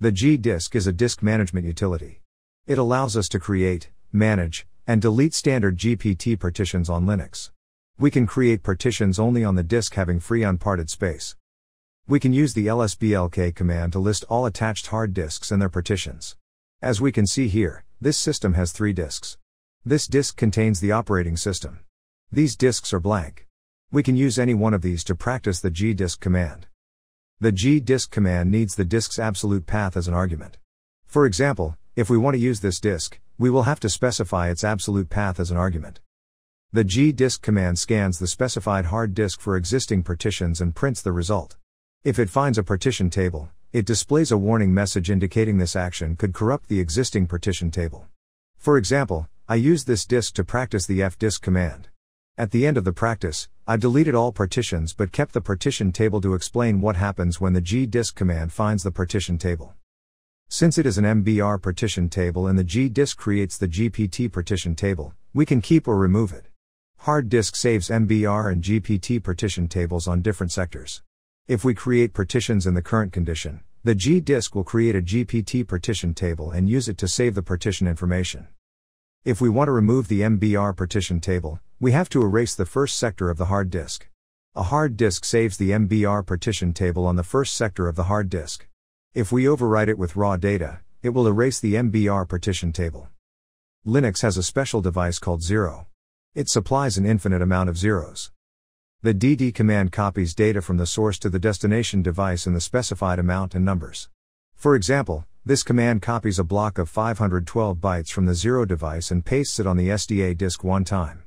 The gdisk is a disk management utility. It allows us to create, manage, and delete standard GPT partitions on Linux. We can create partitions only on the disk having free unparted space. We can use the lsblk command to list all attached hard disks and their partitions. As we can see here, this system has 3 disks. This disk contains the operating system. These disks are blank. We can use any one of these to practice the gdisk command. The gdisk command needs the disk's absolute path as an argument. For example, if we want to use this disk, we will have to specify its absolute path as an argument. The gdisk command scans the specified hard disk for existing partitions and prints the result. If it finds a partition table, it displays a warning message indicating this action could corrupt the existing partition table. For example, I used this disk to practice the fdisk command. At the end of the practice, I deleted all partitions but kept the partition table to explain what happens when the gdisk command finds the partition table. Since it is an MBR partition table and the gdisk creates the GPT partition table, we can keep or remove it. Hard disk saves MBR and GPT partition tables on different sectors. If we create partitions in the current condition, the gdisk will create a GPT partition table and use it to save the partition information. If we want to remove the MBR partition table, we have to erase the first sector of the hard disk. A hard disk saves the MBR partition table on the first sector of the hard disk. If we overwrite it with raw data, it will erase the MBR partition table. Linux has a special device called 0. It supplies an infinite amount of zeros. The dd command copies data from the source to the destination device in the specified amount and numbers. For example, this command copies a block of 512 bytes from the 0 device and pastes it on the SDA disk one time.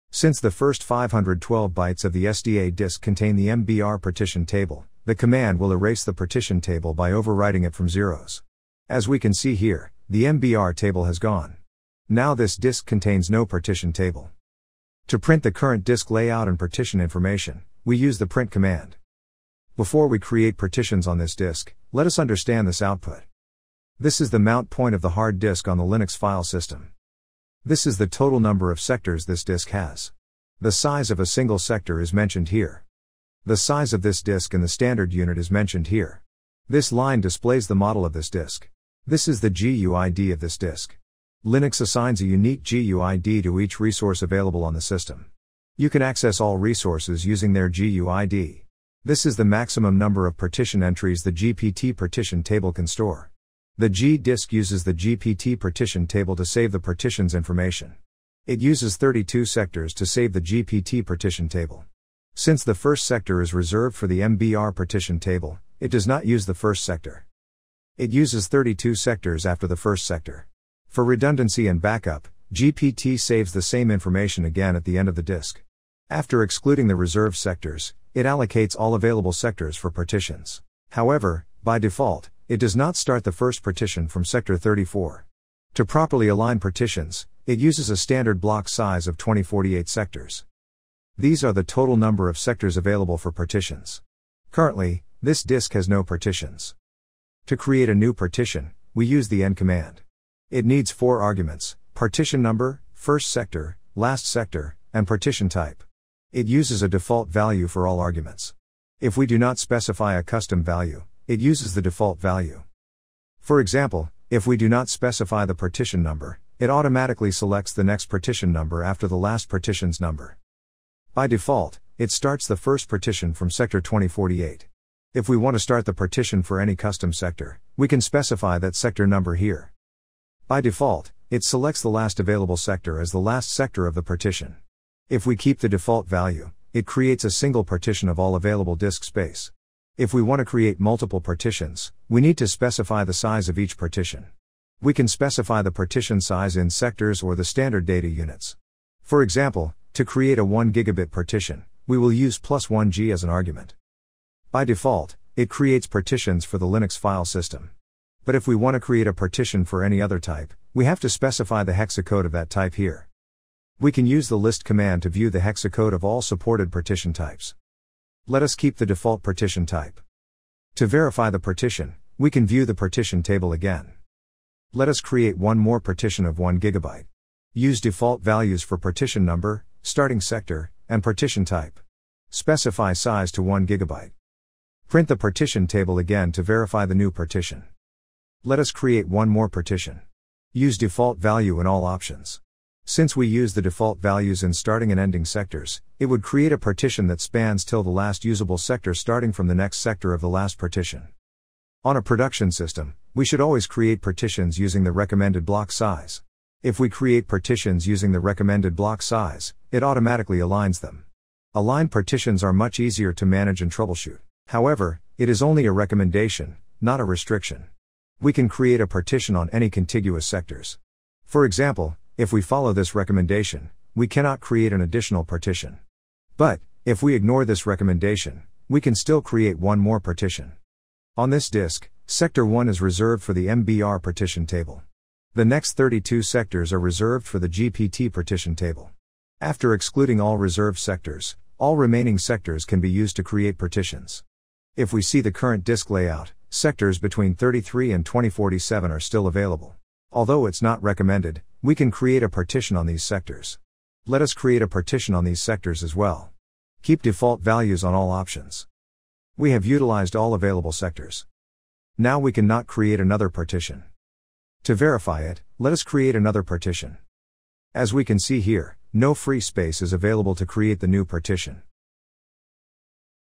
Since the first 512 bytes of the SDA disk contain the MBR partition table, the command will erase the partition table by overwriting it from zeros. As we can see here, the MBR table has gone. Now this disk contains no partition table. To print the current disk layout and partition information, we use the print command. Before we create partitions on this disk, let us understand this output. This is the mount point of the hard disk on the Linux file system. This is the total number of sectors this disk has. The size of a single sector is mentioned here. The size of this disk in the standard unit is mentioned here. This line displays the model of this disk. This is the GUID of this disk. Linux assigns a unique GUID to each resource available on the system. You can access all resources using their GUID. This is the maximum number of partition entries the GPT partition table can store. The gdisk uses the GPT partition table to save the partition's information. It uses 32 sectors to save the GPT partition table. Since the first sector is reserved for the MBR partition table, it does not use the first sector. It uses 32 sectors after the first sector. For redundancy and backup, GPT saves the same information again at the end of the disk. After excluding the reserved sectors, it allocates all available sectors for partitions. However, by default, it does not start the first partition from sector 34. To properly align partitions, it uses a standard block size of 2048 sectors. These are the total number of sectors available for partitions. Currently, this disk has no partitions. To create a new partition, we use the n command. It needs 4 arguments: partition number, first sector, last sector, and partition type. It uses a default value for all arguments. If we do not specify a custom value, it uses the default value. For example, if we do not specify the partition number, it automatically selects the next partition number after the last partition's number. By default, it starts the first partition from sector 2048. If we want to start the partition for any custom sector, we can specify that sector number here. By default, it selects the last available sector as the last sector of the partition. If we keep the default value, it creates a single partition of all available disk space. If we want to create multiple partitions, we need to specify the size of each partition. We can specify the partition size in sectors or the standard data units. For example, to create a 1 gigabit partition, we will use +1G as an argument. By default, it creates partitions for the Linux file system. But if we want to create a partition for any other type, we have to specify the hexacode of that type here. We can use the list command to view the hexacode of all supported partition types. Let us keep the default partition type. To verify the partition, we can view the partition table again. Let us create one more partition of 1 GB. Use default values for partition number, starting sector, and partition type. Specify size to 1 GB. Print the partition table again to verify the new partition. Let us create one more partition. Use default value in all options. Since we use the default values in starting and ending sectors, it would create a partition that spans till the last usable sector starting from the next sector of the last partition. On a production system, we should always create partitions using the recommended block size. If we create partitions using the recommended block size, it automatically aligns them. Aligned partitions are much easier to manage and troubleshoot. However, it is only a recommendation, not a restriction. We can create a partition on any contiguous sectors. For example, if we follow this recommendation, we cannot create an additional partition. But, if we ignore this recommendation, we can still create one more partition. On this disk, Sector 1 is reserved for the MBR partition table. The next 32 sectors are reserved for the GPT partition table. After excluding all reserved sectors, all remaining sectors can be used to create partitions. If we see the current disk layout, sectors between 33 and 2047 are still available. Although it's not recommended, we can create a partition on these sectors. Let us create a partition on these sectors as well. Keep default values on all options. We have utilized all available sectors. Now we cannot create another partition. To verify it, let us create another partition. As we can see here, no free space is available to create the new partition.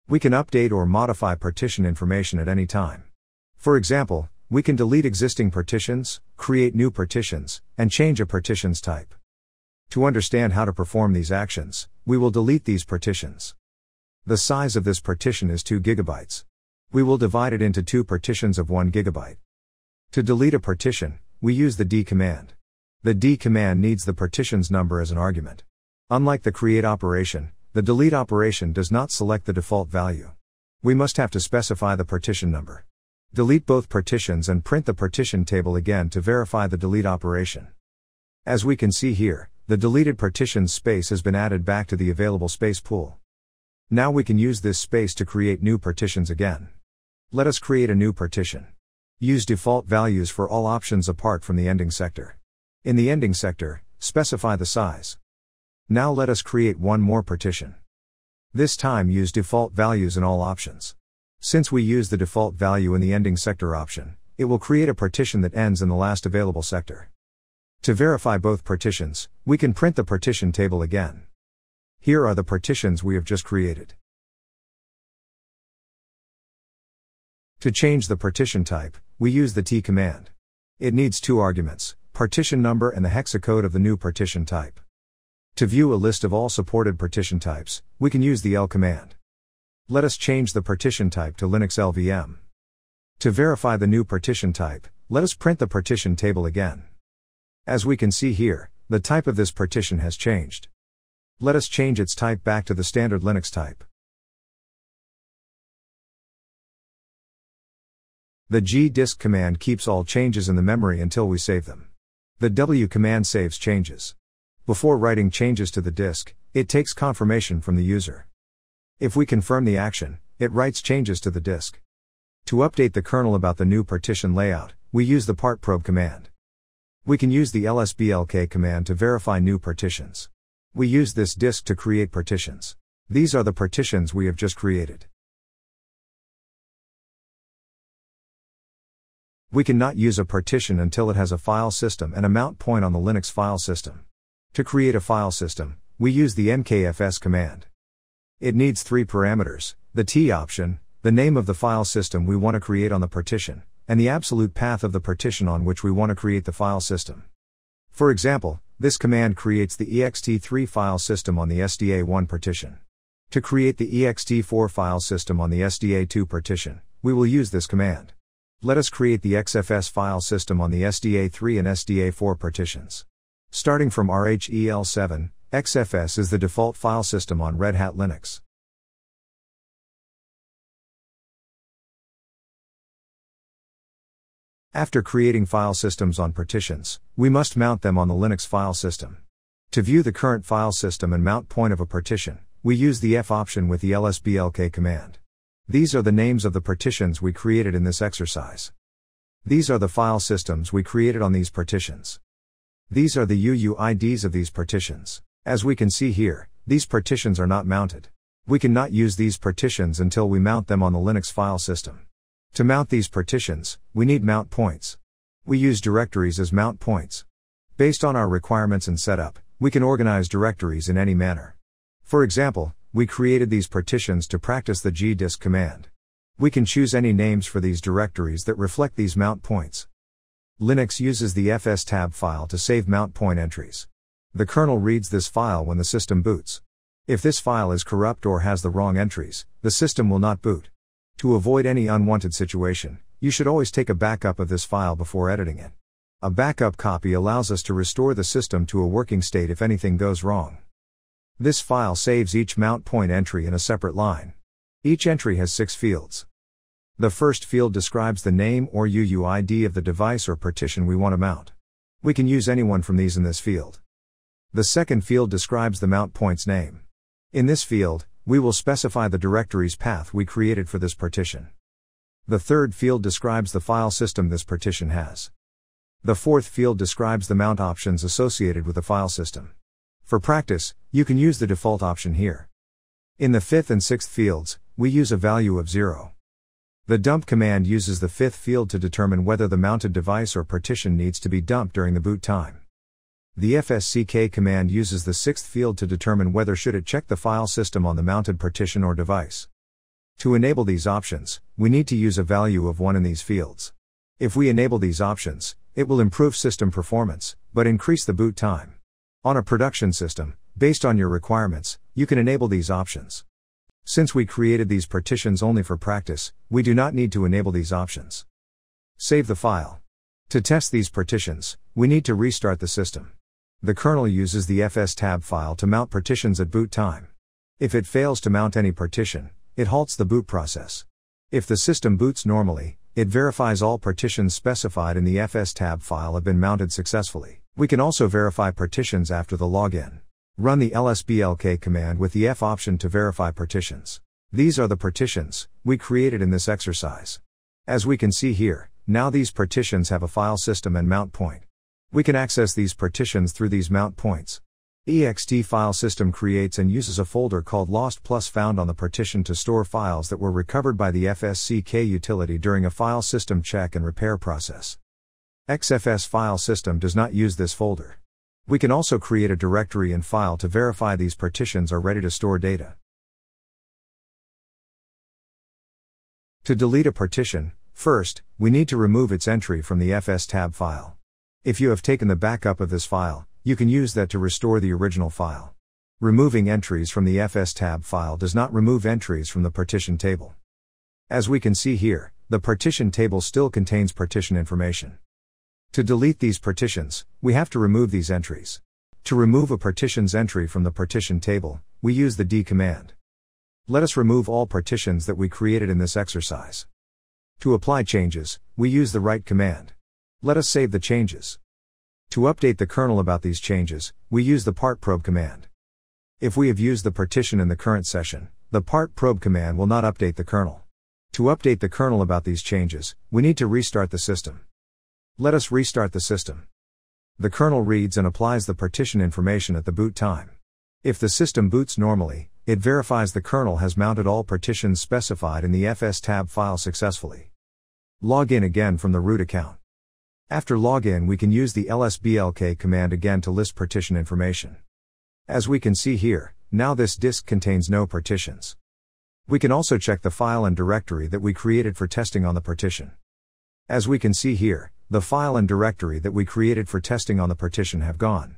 We can update or modify partition information at any time. For example, we can delete existing partitions, create new partitions, and change a partition's type. To understand how to perform these actions, we will delete these partitions. The size of this partition is 2 GB. We will divide it into 2 partitions of 1 GB. To delete a partition, we use the D command. The D command needs the partition's number as an argument. Unlike the create operation, the delete operation does not select the default value. We must have to specify the partition number. Delete both partitions and print the partition table again to verify the delete operation. As we can see here, the deleted partition's space has been added back to the available space pool. Now we can use this space to create new partitions again. Let us create a new partition. Use default values for all options apart from the ending sector. In the ending sector, specify the size. Now let us create one more partition. This time use default values in all options. Since we use the default value in the ending sector option, it will create a partition that ends in the last available sector. To verify both partitions, we can print the partition table again. Here are the partitions we have just created. To change the partition type, we use the T command. It needs 2 arguments, partition number and the hexacode of the new partition type. To view a list of all supported partition types, we can use the L command. Let us change the partition type to Linux LVM. To verify the new partition type, let us print the partition table again. As we can see here, the type of this partition has changed. Let us change its type back to the standard Linux type. The gdisk command keeps all changes in the memory until we save them. The W command saves changes. Before writing changes to the disk, it takes confirmation from the user. If we confirm the action, it writes changes to the disk. To update the kernel about the new partition layout, we use the partprobe command. We can use the lsblk command to verify new partitions. We use this disk to create partitions. These are the partitions we have just created. We cannot use a partition until it has a file system and a mount point on the Linux file system. To create a file system, we use the mkfs command. It needs 3 parameters, the T option, the name of the file system we want to create on the partition, and the absolute path of the partition on which we want to create the file system. For example, this command creates the ext3 file system on the SDA1 partition. To create the ext4 file system on the SDA2 partition, we will use this command. Let us create the xfs file system on the SDA3 and SDA4 partitions. Starting from RHEL7, XFS is the default file system on Red Hat Linux. After creating file systems on partitions, we must mount them on the Linux file system. To view the current file system and mount point of a partition, we use the F option with the lsblk command. These are the names of the partitions we created in this exercise. These are the file systems we created on these partitions. These are the UUIDs of these partitions. As we can see here, these partitions are not mounted. We cannot use these partitions until we mount them on the Linux file system. To mount these partitions, we need mount points. We use directories as mount points. Based on our requirements and setup, we can organize directories in any manner. For example, we created these partitions to practice the gdisk command. We can choose any names for these directories that reflect these mount points. Linux uses the fstab file to save mount point entries. The kernel reads this file when the system boots. If this file is corrupt or has the wrong entries, the system will not boot. To avoid any unwanted situation, you should always take a backup of this file before editing it. A backup copy allows us to restore the system to a working state if anything goes wrong. This file saves each mount point entry in a separate line. Each entry has 6 fields. The first field describes the name or UUID of the device or partition we want to mount. We can use anyone from these in this field. The second field describes the mount point's name. In this field, we will specify the directory's path we created for this partition. The third field describes the file system this partition has. The fourth field describes the mount options associated with the file system. For practice, you can use the default option here. In the fifth and sixth fields, we use a value of 0. The dump command uses the fifth field to determine whether the mounted device or partition needs to be dumped during the boot time. The fsck command uses the sixth field to determine whether should it check the file system on the mounted partition or device. To enable these options, we need to use a value of 1 in these fields. If we enable these options, it will improve system performance, but increase the boot time. On a production system, based on your requirements, you can enable these options. Since we created these partitions only for practice, we do not need to enable these options. Save the file. To test these partitions, we need to restart the system. The kernel uses the fstab file to mount partitions at boot time. If it fails to mount any partition, it halts the boot process. If the system boots normally, it verifies all partitions specified in the fstab file have been mounted successfully. We can also verify partitions after the login. Run the lsblk command with the F option to verify partitions. These are the partitions we created in this exercise. As we can see here, now these partitions have a file system and mount point. We can access these partitions through these mount points. ext file system creates and uses a folder called lost plus found on the partition to store files that were recovered by the fsck utility during a file system check and repair process. XFS file system does not use this folder. We can also create a directory and file to verify these partitions are ready to store data. To delete a partition, first, we need to remove its entry from the fstab file. If you have taken the backup of this file, you can use that to restore the original file. Removing entries from the fstab file does not remove entries from the partition table. As we can see here, the partition table still contains partition information. To delete these partitions, we have to remove these entries. To remove a partition's entry from the partition table, we use the d command. Let us remove all partitions that we created in this exercise. To apply changes, we use the write command. Let us save the changes. To update the kernel about these changes, we use the part probe command. If we have used the partition in the current session, the part probe command will not update the kernel. To update the kernel about these changes, we need to restart the system. Let us restart the system. The kernel reads and applies the partition information at the boot time. If the system boots normally, it verifies the kernel has mounted all partitions specified in the fstab file successfully. Log in again from the root account. After login, we can use the lsblk command again to list partition information. As we can see here, now this disk contains no partitions. We can also check the file and directory that we created for testing on the partition. As we can see here, the file and directory that we created for testing on the partition have gone.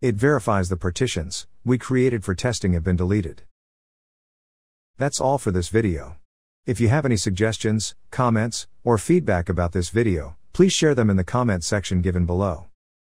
It verifies the partitions we created for testing have been deleted. That's all for this video. If you have any suggestions, comments, or feedback about this video, please share them in the comment section given below.